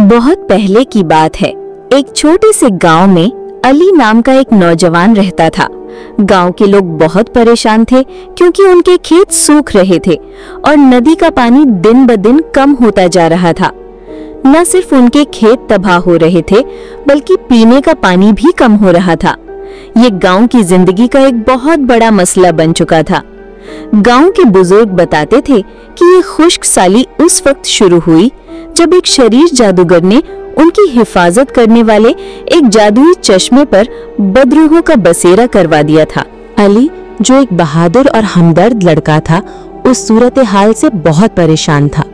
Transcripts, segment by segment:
बहुत पहले की बात है। एक छोटे से गांव में अली नाम का एक नौजवान रहता था। गांव के लोग बहुत परेशान थे क्योंकि उनके खेत सूख रहे थे और नदी का पानी दिन ब दिन कम होता जा रहा था। न सिर्फ उनके खेत तबाह हो रहे थे बल्कि पीने का पानी भी कम हो रहा था। ये गांव की जिंदगी का एक बहुत बड़ा मसला बन चुका था। गांव के बुजुर्ग बताते थे कि ये खुश्क साली उस वक्त शुरू हुई जब एक शरीर जादूगर ने उनकी हिफाजत करने वाले एक जादुई चश्मे पर बदरूहों का बसेरा करवा दिया था। अली, जो एक बहादुर और हमदर्द लड़का था, उस सूरत हाल से बहुत परेशान था।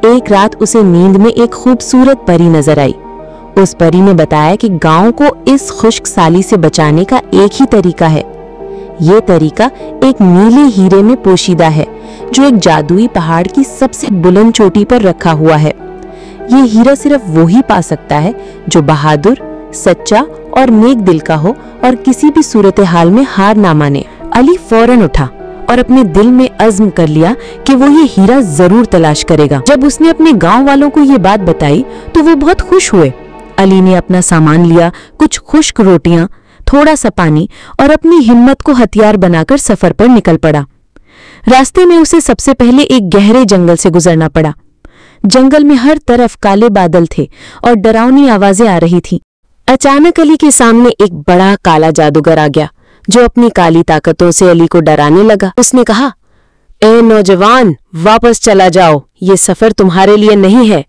एक रात उसे नींद में एक खूबसूरत परी नजर आई। उस परी ने बताया कि गांव को इस खुश्क साली से बचाने का एक ही तरीका है। ये तरीका एक नीले हीरे में पोशीदा है जो एक जादुई पहाड़ की सबसे बुलंद चोटी पर रखा हुआ है। ये हीरा सिर्फ वो ही पा सकता है जो बहादुर, सच्चा और नेक दिल का हो और किसी भी सूरत हाल में हार ना माने। अली फौरन उठा और अपने दिल में अज़्म कर लिया कि वो ये हीरा जरूर तलाश करेगा। जब उसने अपने गांव वालों को ये बात बताई तो वो बहुत खुश हुए। अली ने अपना सामान लिया, कुछ खुश्क रोटियां, थोड़ा सा पानी और अपनी हिम्मत को हथियार बनाकर सफर पर निकल पड़ा। रास्ते में उसे सबसे पहले एक गहरे जंगल से गुजरना पड़ा। जंगल में हर तरफ काले बादल थे और डरावनी आवाजें आ रही थीं। अचानक अली के सामने एक बड़ा काला जादूगर आ गया जो अपनी काली ताकतों से अली को डराने लगा। उसने कहा, ए नौजवान, वापस चला जाओ, ये सफर तुम्हारे लिए नहीं है।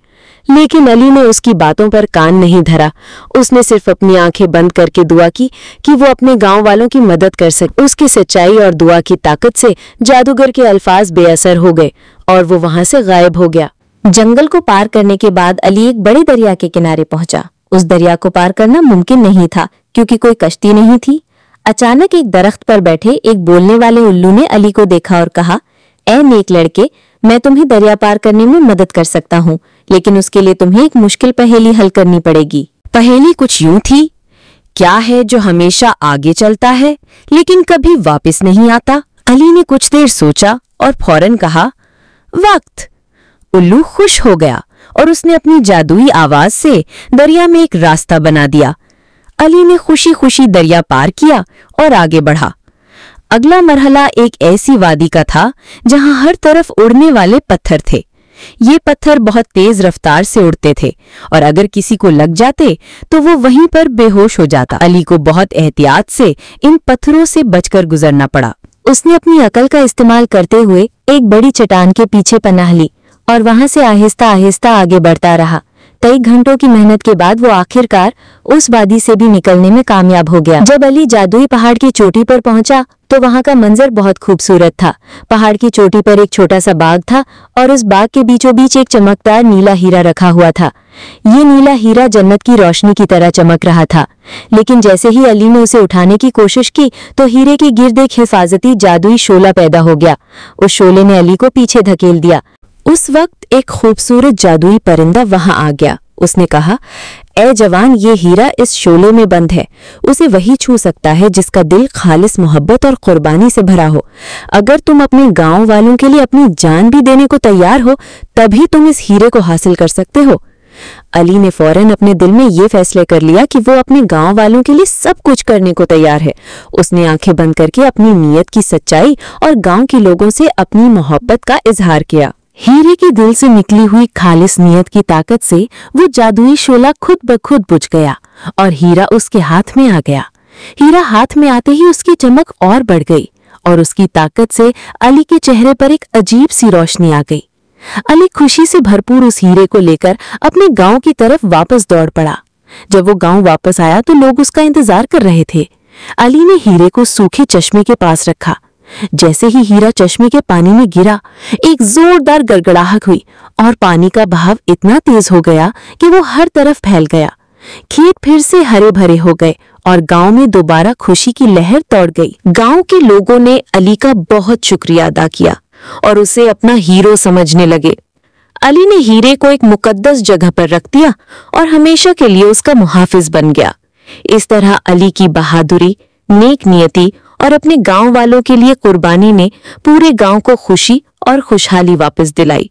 लेकिन अली ने उसकी बातों पर कान नहीं धरा। उसने सिर्फ अपनी आंखें बंद करके दुआ की कि वो अपने गांव वालों की मदद कर सके। उसकी सच्चाई और दुआ की ताकत से जादूगर के अल्फाज बेअसर हो गए और वो वहां से गायब हो गया। जंगल को पार करने के बाद अली एक बड़े दरिया के किनारे पहुंचा। उस दरिया को पार करना मुमकिन नहीं था क्योंकि कोई कश्ती नहीं थी। अचानक एक दरख्त पर बैठे एक बोलने वाले उल्लू ने अली को देखा और कहा, ए नेक लड़के, मैं तुम्हें दरिया पार करने में मदद कर सकता हूँ, लेकिन उसके लिए तुम्हें एक मुश्किल पहेली हल करनी पड़ेगी। पहेली कुछ यूं थी, क्या है जो हमेशा आगे चलता है लेकिन कभी वापस नहीं आता? अली ने कुछ देर सोचा और फौरन कहा, वक्त। उल्लू खुश हो गया और उसने अपनी जादुई आवाज से दरिया में एक रास्ता बना दिया। अली ने खुशी खुशी दरिया पार किया और आगे बढ़ा। अगला मरहला एक ऐसी वादी का था जहां हर तरफ उड़ने वाले पत्थर थे। ये पत्थर बहुत तेज रफ्तार से उड़ते थे और अगर किसी को लग जाते तो वो वहीं पर बेहोश हो जाता। अली को बहुत एहतियात से इन पत्थरों से बचकर गुजरना पड़ा। उसने अपनी अकल का इस्तेमाल करते हुए एक बड़ी चट्टान के पीछे पनाह ली और वहां से आहिस्ता आहिस्ता आगे बढ़ता रहा। कई घंटों की मेहनत के बाद वो आखिरकार उस वादी से भी निकलने में कामयाब हो गया। जब अली जादुई पहाड़ की चोटी पर पहुंचा तो वहां का मंजर बहुत खूबसूरत था। पहाड़ की चोटी पर एक छोटा सा बाग था और उस बाग के बीचों बीच एक चमकदार नीला हीरा रखा हुआ था। ये नीला हीरा जन्नत की रोशनी की तरह चमक रहा था। लेकिन जैसे ही अली ने उसे उठाने की कोशिश की तो हीरे के गिर्द एक हिफाजती जादुई शोला पैदा हो गया। उस शोले ने अली को पीछे धकेल दिया। उस वक्त एक खूबसूरत जादुई परिंदा वहां आ गया। उसने कहा, ए जवान, ये हीरा इस शोले में बंद है। उसे वही छू सकता है जिसका दिल खालिस मोहब्बत और कुर्बानी से भरा हो। अगर तुम अपने गांव वालों के लिए अपनी जान भी देने को तैयार हो तभी तुम इस हीरे को हासिल कर सकते हो। अली ने फौरन अपने दिल में ये फैसले कर लिया कि वो अपने गांव वालों के लिए सब कुछ करने को तैयार है। उसने आंखें बंद करके अपनी नीयत की सच्चाई और गांव के लोगों से अपनी मोहब्बत का इजहार किया। हीरे के दिल से निकली हुई खालिस नियत की ताकत से वो जादुई शोला खुद ब खुद बुझ गया और हीरा उसके हाथ में आ गया। हीरा हाथ में आते ही उसकी चमक और बढ़ गई और उसकी ताकत से अली के चेहरे पर एक अजीब सी रोशनी आ गई। अली खुशी से भरपूर उस हीरे को लेकर अपने गांव की तरफ वापस दौड़ पड़ा। जब वो गांव वापस आया तो लोग उसका इंतजार कर रहे थे। अली ने हीरे को सूखे चश्मे के पास रखा। जैसे ही हीरा चश्मे के पानी में गिरा, एक जोरदार गड़गड़ाहट हुई और पानी का बहाव इतना तेज हो गया कि वो हर तरफ फैल गया। खेत फिर से हरे भरे हो गए और गांव में दोबारा खुशी की लहर दौड़ गई। गांव के लोगों ने अली का बहुत शुक्रिया अदा किया और उसे अपना हीरो समझने लगे। अली ने हीरे को एक मुकद्दस जगह पर रख दिया और हमेशा के लिए उसका मुहाफिज बन गया। इस तरह अली की बहादुरी, नेक नियति और अपने गांव वालों के लिए कुर्बानी ने पूरे गांव को खुशी और खुशहाली वापस दिलाई।